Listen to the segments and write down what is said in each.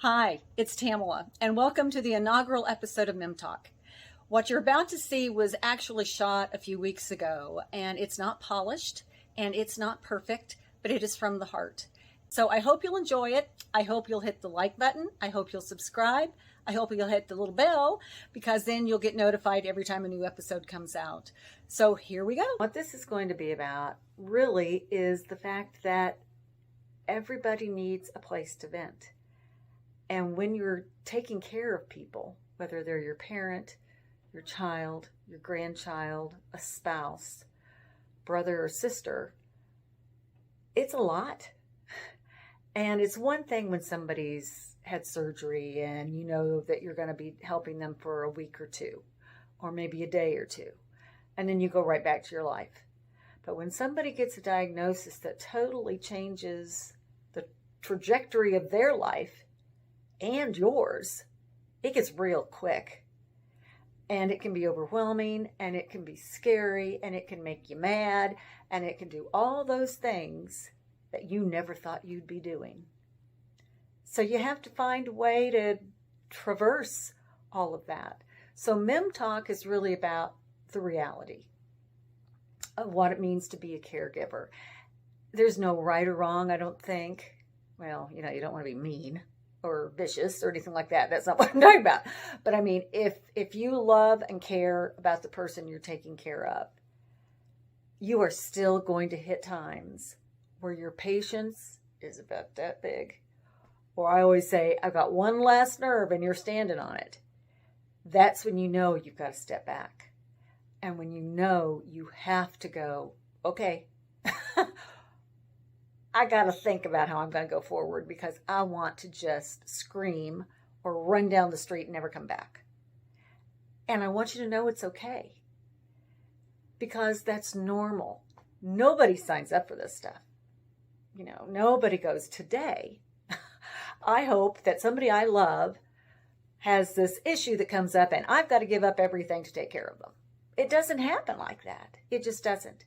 Hi, it's Tamala, and welcome to the inaugural episode of MIMtalk. What you're about to see was actually shot a few weeks ago, and it's not polished and it's not perfect, but it is from the heart. So I hope you'll enjoy it. I hope you'll hit the like button. I hope you'll subscribe. I hope you'll hit the little bell because then you'll get notified every time a new episode comes out. So here we go. What this is going to be about really is the fact that everybody needs a place to vent. And when you're taking care of people, whether they're your parent, your child, your grandchild, a spouse, brother or sister, it's a lot. And it's one thing when somebody's had surgery and you know that you're going to be helping them for a week or two, or maybe a day or two, and then you go right back to your life. But when somebody gets a diagnosis that totally changes the trajectory of their life and yours, it gets real quick. And it can be overwhelming, and it can be scary, and it can make you mad, and it can do all those things that you never thought you'd be doing. So you have to find a way to traverse all of that. So MIMtalk is really about the reality of what it means to be a caregiver. There's no right or wrong, I don't think. Well, you don't want to be mean or vicious or anything like that. That's not what I'm talking about. But I mean, if you love and care about the person you're taking care of, you are still going to hit times where your patience is about that big. Or I always say, I've got one last nerve and you're standing on it. That's when you know you've got to step back. And when you know you have to go, okay, I got to think about how I'm going to go forward because I want to just scream or run down the street and never come back. And I want you to know it's okay because that's normal. Nobody signs up for this stuff. Nobody goes today. I hope that somebody I love has this issue that comes up and I've got to give up everything to take care of them. It doesn't happen like that. It just doesn't.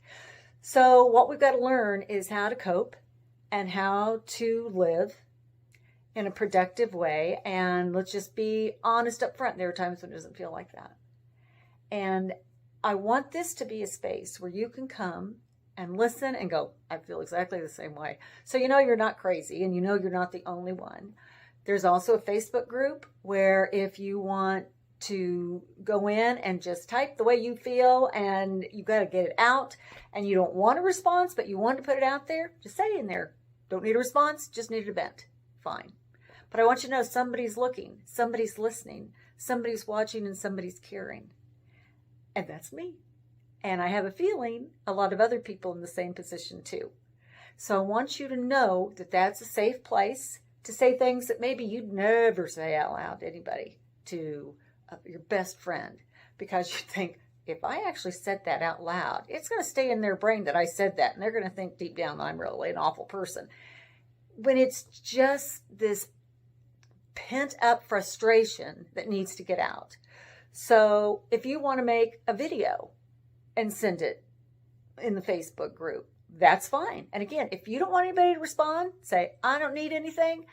So what we've got to learn is how to cope and how to live in a productive way. And let's just be honest up front. There are times when it doesn't feel like that. And I want this to be a space where you can come and listen and go, I feel exactly the same way. So you're not crazy and you're not the only one. There's also a Facebook group where if you want to go in and just type the way you feel and you've got to get it out and you don't want a response, but you want to put it out there, just say it in there. Don't need a response, just need a vent. Fine. But I want you to know somebody's looking, somebody's listening, somebody's watching, and somebody's caring. And that's me. And I have a feeling a lot of other people in the same position too. So I want you to know that that's a safe place to say things that maybe you'd never say out loud to anybody, to your best friend, because you think, if I actually said that out loud, it's going to stay in their brain that I said that, and they're going to think deep down I'm really an awful person. When it's just this pent up frustration that needs to get out. So if you want to make a video and send it in the Facebook group, that's fine. And again, if you don't want anybody to respond, say, I don't need anything,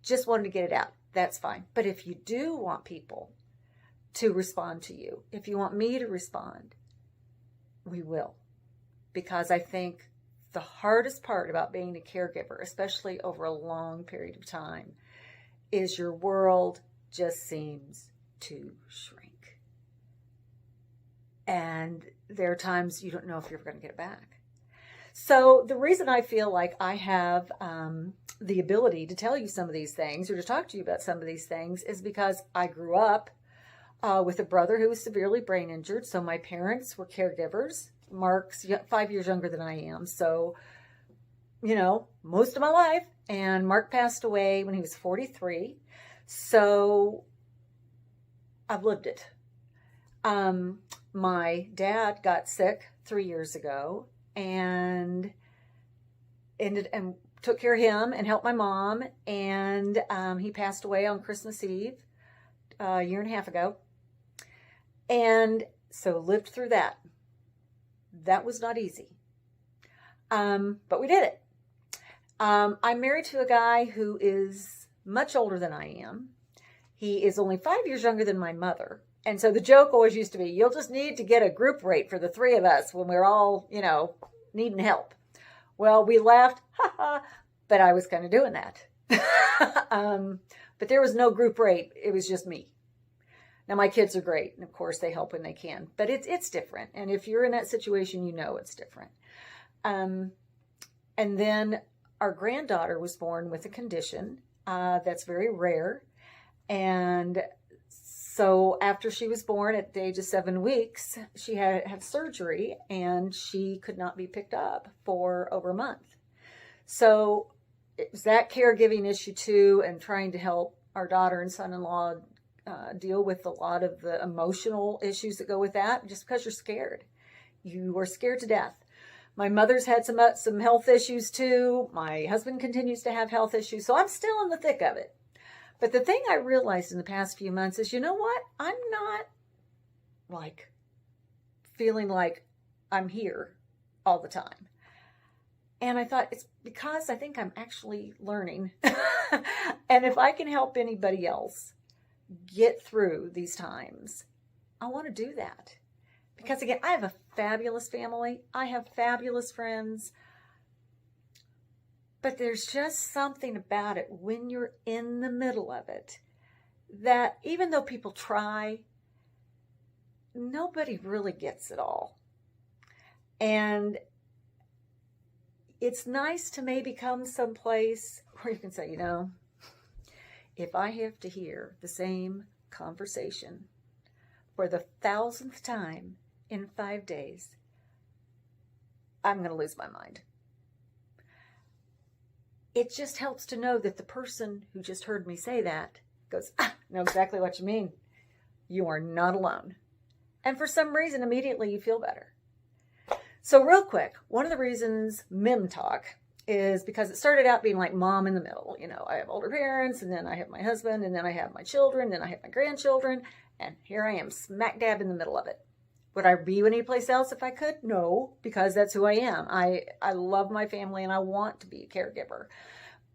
just wanted to get it out. That's fine. But if you do want people to respond to you, if you want me to respond, we will. Because I think the hardest part about being a caregiver, especially over a long period of time, is your world just seems to shrink. And there are times you don't know if you're ever going to get it back. So the reason I feel like I have the ability to tell you some of these things or to talk to you about some of these things is because I grew up with a brother who was severely brain injured. So my parents were caregivers. Mark's 5 years younger than I am. So, most of my life. And Mark passed away when he was 43. So I've lived it. My dad got sick 3 years ago and took care of him and helped my mom. And he passed away on Christmas Eve a year and a half ago. And so lived through that. That was not easy. But we did it. I'm married to a guy who is much older than I am. He is only 5 years younger than my mother. And so the joke always used to be, you'll just need to get a group rate for the three of us when we're all, needing help. Well, we laughed, but I was kind of doing that. But there was no group rate. It was just me. Now, my kids are great. And of course, they help when they can. But it's different. And if you're in that situation, it's different. And then our granddaughter was born with a condition that's very rare. And so after she was born at the age of 7 weeks, she had surgery and she could not be picked up for over a month. So it was that caregiving issue too, and trying to help our daughter and son-in-law deal with a lot of the emotional issues that go with that, just because you're scared. You are scared to death. My mother's had some health issues too. My husband continues to have health issues. So I'm still in the thick of it. But the thing I realized in the past few months is, you know what? I'm not feeling like I'm here all the time. And I thought it's because I think I'm actually learning. And if I can help anybody else get through these times, I want to do that. Because again, I have a fabulous family. I have fabulous friends. But there's just something about it when you're in the middle of it that even though people try, nobody really gets it all. And it's nice to maybe come someplace where you can say, if I have to hear the same conversation for the 1,000th time in 5 days, I'm going to lose my mind. It just helps to know that the person who just heard me say that goes, I know exactly what you mean. You are not alone. And for some reason, immediately you feel better. So real quick, one of the reasons MIMtalk is because it started out being like mom in the middle. I have older parents, and then I have my husband, and then I have my children, then I have my grandchildren, and here I am smack dab in the middle of it. Would I be anyplace else if I could? No, because that's who I am. I love my family and I want to be a caregiver.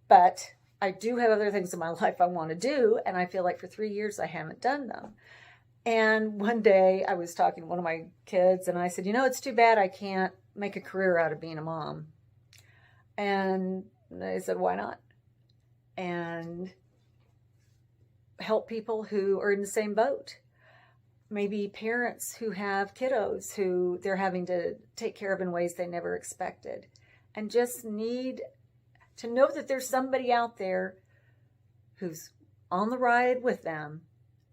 But I do have other things in my life I want to do, and I feel like for 3 years I haven't done them. And one day I was talking to one of my kids and I said, it's too bad I can't make a career out of being a mom. And they said, why not? And help people who are in the same boat. Maybe parents who have kiddos who they're having to take care of in ways they never expected, and just need to know that there's somebody out there who's on the ride with them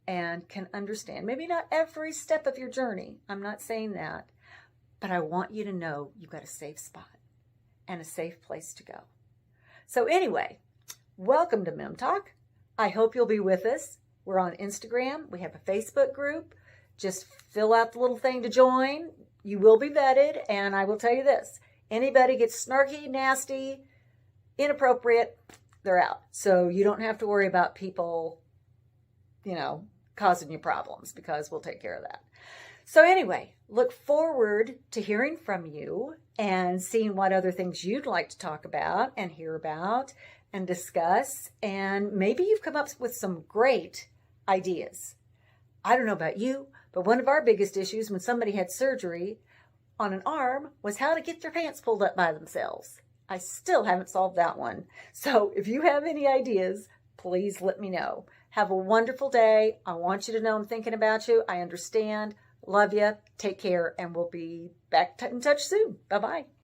and can understand. Maybe not every step of your journey. I'm not saying that, but I want you to know you've got a safe spot and a safe place to go. So anyway, welcome to MIMtalk. I hope you'll be with us. We're on Instagram. We have a Facebook group. Just fill out the little thing to join. You will be vetted. And I will tell you this, anybody gets snarky, nasty, inappropriate, they're out. So you don't have to worry about people, causing you problems, because we'll take care of that. So anyway, look forward to hearing from you and seeing what other things you'd like to talk about and hear about and discuss. And maybe you've come up with some great ideas. I don't know about you, but one of our biggest issues when somebody had surgery on an arm was how to get their pants pulled up by themselves. I still haven't solved that one. So if you have any ideas, please let me know. Have a wonderful day. I want you to know I'm thinking about you. I understand. Love you. Take care. And we'll be back in touch soon. Bye-bye.